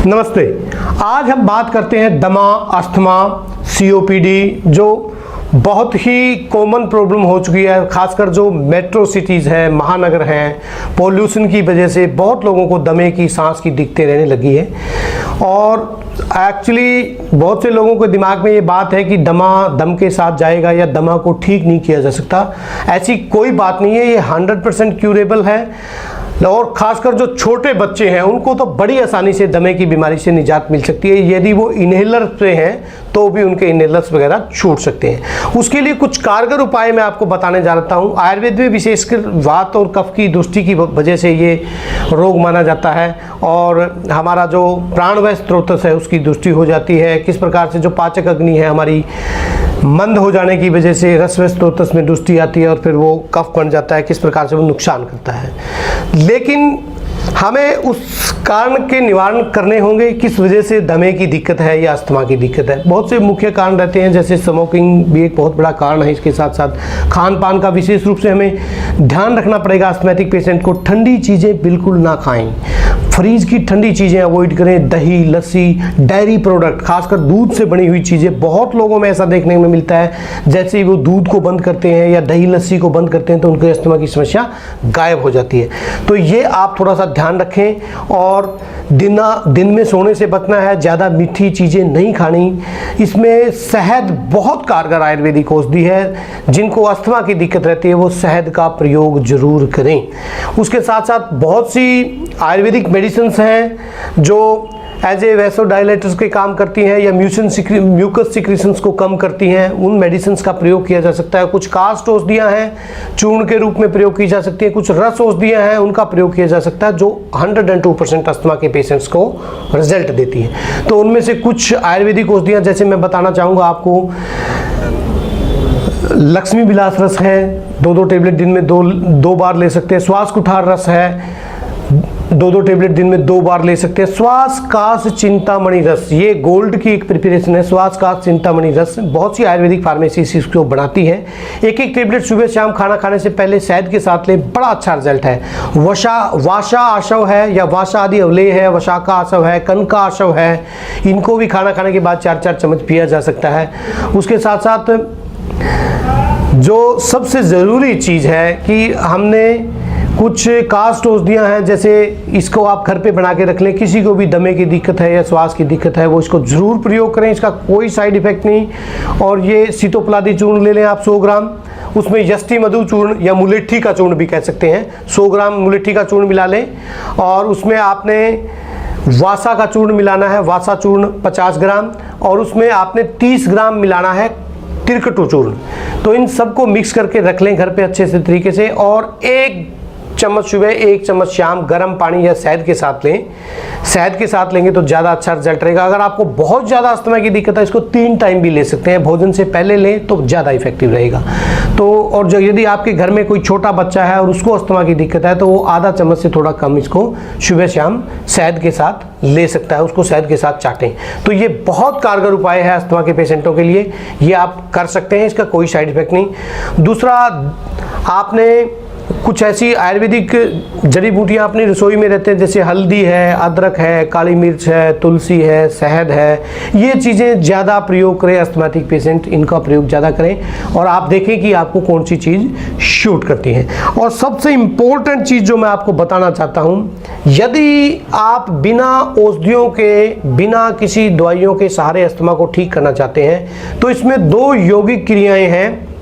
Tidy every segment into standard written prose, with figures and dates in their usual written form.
नमस्ते। आज हम बात करते हैं दमा, अस्थमा, सीओपीडी जो बहुत ही कॉमन प्रॉब्लम हो चुकी है। खासकर जो मेट्रो सिटीज़ हैं, महानगर हैं, पॉल्यूशन की वजह से बहुत लोगों को दमे की, सांस की दिक्कतें रहने लगी है। और एक्चुअली बहुत से लोगों के दिमाग में ये बात है कि दमा दम के साथ जाएगा या दमा को ठीक नहीं किया जा सकता। ऐसी कोई बात नहीं है, ये 100% क्यूरेबल है। और खासकर जो छोटे बच्चे हैं उनको तो बड़ी आसानी से दमे की बीमारी से निजात मिल सकती है। यदि वो इनहेलर पे हैं तो भी उनके इनहेलर्स वगैरह छूट सकते हैं। उसके लिए कुछ कारगर उपाय मैं आपको बताने जा रहा हूँ। आयुर्वेद में विशेषकर वात और कफ की दृष्टि की वजह से ये रोग माना जाता है और हमारा जो प्राणवायु स्रोत है उसकी दृष्टि हो जाती है। किस प्रकार से जो पाचक अग्नि है हमारी मंद हो जाने की वजह से रसव स्रोत में दृष्टि आती है और फिर वो कफ बन जाता है, किस प्रकार से वो नुकसान करता है। लेकिन हमें उस कारण के निवारण करने होंगे किस वजह से दमे की दिक्कत है या अस्थमा की दिक्कत है। बहुत से मुख्य कारण रहते हैं, जैसे स्मोकिंग भी एक बहुत बड़ा कारण है। इसके साथ साथ खान पान का विशेष रूप से हमें ध्यान रखना पड़ेगा। अस्थमैटिक पेशेंट को ठंडी चीज़ें बिल्कुल ना खाएं, फ्रीज की ठंडी चीज़ें अवॉइड करें। दही, लस्सी, डेयरी प्रोडक्ट, खासकर दूध से बनी हुई चीज़ें, बहुत लोगों में ऐसा देखने में मिलता है जैसे ही वो दूध को बंद करते हैं या दही लस्सी को बंद करते हैं तो उनके अस्थमा की समस्या गायब हो जाती है। तो ये आप थोड़ा सा ध्यान रखें। और दिन में सोने से बचना है, ज़्यादा मीठी चीज़ें नहीं खानी। इसमें शहद बहुत कारगर आयुर्वेदिक औषधि है। जिनको अस्थमा की दिक्कत रहती है वो शहद का प्रयोग जरूर करें। उसके साथ साथ बहुत सी आयुर्वेदिक मेडिसिन्स हैं जो एज ए वैसोडाइलेटर्स के काम करती हैं या म्यूकस सिक्रीशंस को कम करती हैं। उन मेडिसिन्स का प्रयोग किया जा सकता है। कुछ कास्ट औषधियाँ हैं, चूर्ण के रूप में प्रयोग की जा सकती हैं। कुछ रस औषधियाँ हैं, उनका प्रयोग किया जा सकता है जो 102% अस्थमा के पेशेंट्स को रिजल्ट देती हैं। तो उनमें से कुछ आयुर्वेदिक औषधियाँ जैसे मैं बताना चाहूँगा आपको, लक्ष्मी विलास रस है, 2 टेबलेट दिन में दो बार ले सकते हैं। श्वास कुठार रस है, 2 टेबलेट दिन में 2 बार ले सकते हैं। श्वास काश चिंतामणि रस, ये गोल्ड की एक प्रिपरेशन है। श्वास काश चिंतामणि रस बहुत सी आयुर्वेदिक फार्मेसी इसको बनाती है। 1 टेबलेट सुबह शाम खाना खाने से पहले शहद के साथ लें, बड़ा अच्छा रिजल्ट है। वाशा आशव है या वाशा आदि अवलेय है, वशाका आशव है, कनका आशव है, इनको भी खाना खाने के बाद 4-4 चम्मच पिया जा सकता है। उसके साथ साथ जो सबसे ज़रूरी चीज़ है कि हमने कुछ कास्ट औषधियाँ हैं, जैसे इसको आप घर पे बना के रख लें। किसी को भी दमे की दिक्कत है या श्वास की दिक्कत है वो इसको ज़रूर प्रयोग करें, इसका कोई साइड इफ़ेक्ट नहीं। और ये सीतोपलादी चूर्ण ले लें आप 100 ग्राम, उसमें यष्टि मधु चूर्ण या मुलेठी का चूर्ण भी कह सकते हैं, 100 ग्राम मुलेठी का चूर्ण मिला लें। और उसमें आपने वासा का चूर्ण मिलाना है, वासा चूर्ण 50 ग्राम, और उसमें आपने 30 ग्राम मिलाना है तिरकटू चूर्ण। तो इन सबको मिक्स करके रख लें घर पे अच्छे से तरीके से। और 1 चम्मच सुबह, 1 चम्मच शाम गर्म पानी या शहद के साथ लें। शहद के साथ लेंगे तो ज़्यादा अच्छा रिजल्ट रहेगा। अगर आपको बहुत ज़्यादा अस्थमा की दिक्कत है, इसको 3 टाइम भी ले सकते हैं, भोजन से पहले लें तो ज़्यादा इफेक्टिव रहेगा। तो और जो यदि आपके घर में कोई छोटा बच्चा है और उसको अस्थमा की दिक्कत है तो वो आधा चम्मच से थोड़ा कम इसको सुबह शाम शहद के साथ ले सकता है, उसको शहद के साथ चाटें। तो ये बहुत कारगर उपाय है अस्थमा के पेशेंटों के लिए, ये आप कर सकते हैं, इसका कोई साइड इफेक्ट नहीं। दूसरा, आपने कुछ ऐसी आयुर्वेदिक जड़ी बूटियाँ अपनी रसोई में रहते हैं, जैसे हल्दी है, अदरक है, काली मिर्च है, तुलसी है, शहद है। ये चीज़ें ज़्यादा प्रयोग करें, अस्थमैटिक पेशेंट इनका प्रयोग ज़्यादा करें और आप देखें कि आपको कौन सी चीज़ शूट करती है। और सबसे इम्पोर्टेंट चीज़ जो मैं आपको बताना चाहता हूँ, यदि आप बिना औषधियों के, बिना किसी दवाइयों के सहारे अस्थमा को ठीक करना चाहते हैं तो इसमें 2 यौगिक क्रियाएँ हैं।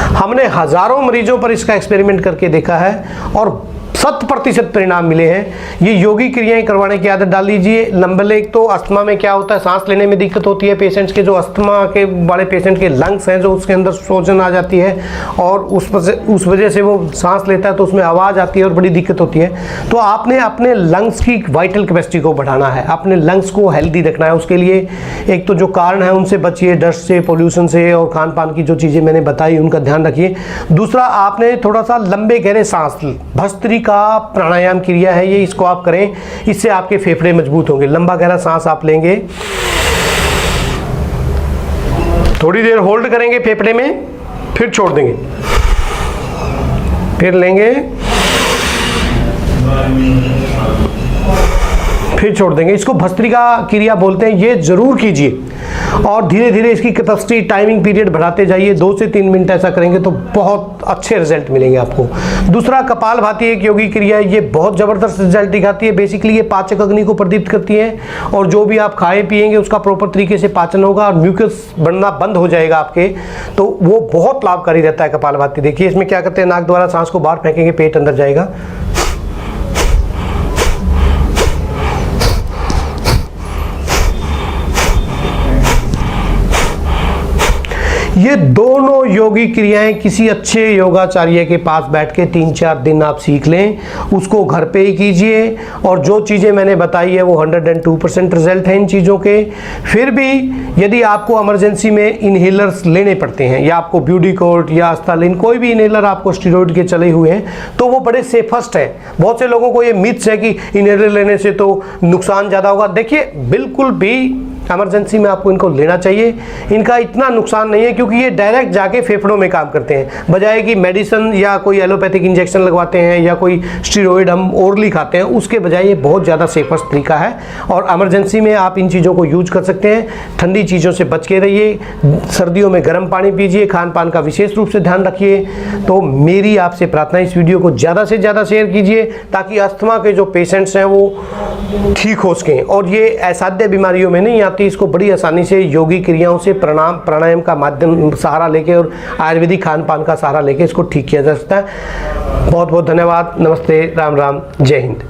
हमने हजारों मरीजों पर इसका एक्सपेरिमेंट करके देखा है और 100% परिणाम मिले हैं। ये योगिक क्रियाएं करवाने की आदत डाल लीजिए। नंबर 1 तो अस्थमा में क्या होता है, सांस लेने में दिक्कत होती है पेशेंट्स के, जो अस्थमा के वाले पेशेंट के लंग्स हैं जो उसके अंदर सूजन आ जाती है और उस वजह से वो सांस लेता है तो उसमें आवाज़ आती है और बड़ी दिक्कत होती है। तो आपने अपने लंग्स की वाइटल कैपेसिटी को बढ़ाना है, अपने लंग्स को हेल्दी रखना है। उसके लिए एक तो जो कारण है उनसे बचिए, डस्ट से, पोल्यूशन से, और खान पान की जो चीज़ें मैंने बताई उनका ध्यान रखिए। दूसरा, आपने थोड़ा सा लंबे गहरे सांस, भस्त्री का प्राणायाम क्रिया है ये, इसको आप करें, इससे आपके फेफड़े मजबूत होंगे। लंबा गहरा सांस आप लेंगे, थोड़ी देर होल्ड करेंगे फेफड़े में, फिर छोड़ देंगे, फिर लेंगे, फिर छोड़ देंगे। इसको भस्त्रिका क्रिया बोलते हैं, ये जरूर कीजिए और धीरे धीरे इसकी कैपेसिटी टाइमिंग पीरियड बढ़ाते जाइए। 2 से 3 मिनट ऐसा करेंगे तो बहुत अच्छे रिजल्ट मिलेंगे आपको। दूसरा कपालभाति एक योगी क्रिया है, ये बहुत जबरदस्त रिजल्ट दिखाती है। बेसिकली ये पाचक अग्नि को प्रदीप्त करती है और जो भी आप खाए पिएंगे उसका प्रॉपर तरीके से पाचन होगा और म्यूकस बनना बंद हो जाएगा आपके, तो वो बहुत लाभकारी रहता है कपालभाति। देखिए इसमें क्या करते हैं, नाक द्वारा सांस को बाहर फेंकेंगे, पेट अंदर जाएगा। ये दोनों योगी क्रियाएं किसी अच्छे योगाचार्य के पास बैठ के 3-4 दिन आप सीख लें, उसको घर पे ही कीजिए। और जो चीज़ें मैंने बताई है वो 102% रिजल्ट हैं इन चीज़ों के। फिर भी यदि आपको इमरजेंसी में इनहेलर्स लेने पड़ते हैं या आपको ब्यूडिकोट या अस्तालिन कोई भी इनहेलर आपको स्टेरॉइड के चले हुए हैं तो वो बड़े सेफेस्ट है। बहुत से लोगों को ये मिथ्स है कि इनहेलर लेने से तो नुकसान ज़्यादा होगा। देखिए बिल्कुल भी इमरजेंसी में आपको इनको लेना चाहिए, इनका इतना नुकसान नहीं है क्योंकि ये डायरेक्ट जाके फेफड़ों में काम करते हैं। बजाय कि मेडिसिन या कोई एलोपैथिक इंजेक्शन लगवाते हैं या कोई स्टीरॉइड हम ओरली खाते हैं, उसके बजाय ये बहुत ज़्यादा सेफेस्ट तरीका है और इमरजेंसी में आप इन चीज़ों को यूज कर सकते हैं। ठंडी चीज़ों से बच के रहिए, सर्दियों में गर्म पानी पीजिए, खान पान का विशेष रूप से ध्यान रखिए। तो मेरी आपसे प्रार्थना, इस वीडियो को ज़्यादा से ज़्यादा शेयर कीजिए ताकि अस्थमा के जो पेशेंट्स हैं वो ठीक हो सकें और ये असाध्य बीमारियों में नहीं आती। इसको बड़ी आसानी से योगी क्रियाओं से, प्राणायाम का माध्यम सहारा लेके और आयुर्वेदिक खान पान का सहारा लेके इसको ठीक किया जा सकता है। बहुत बहुत धन्यवाद। नमस्ते, राम राम, जय हिंद।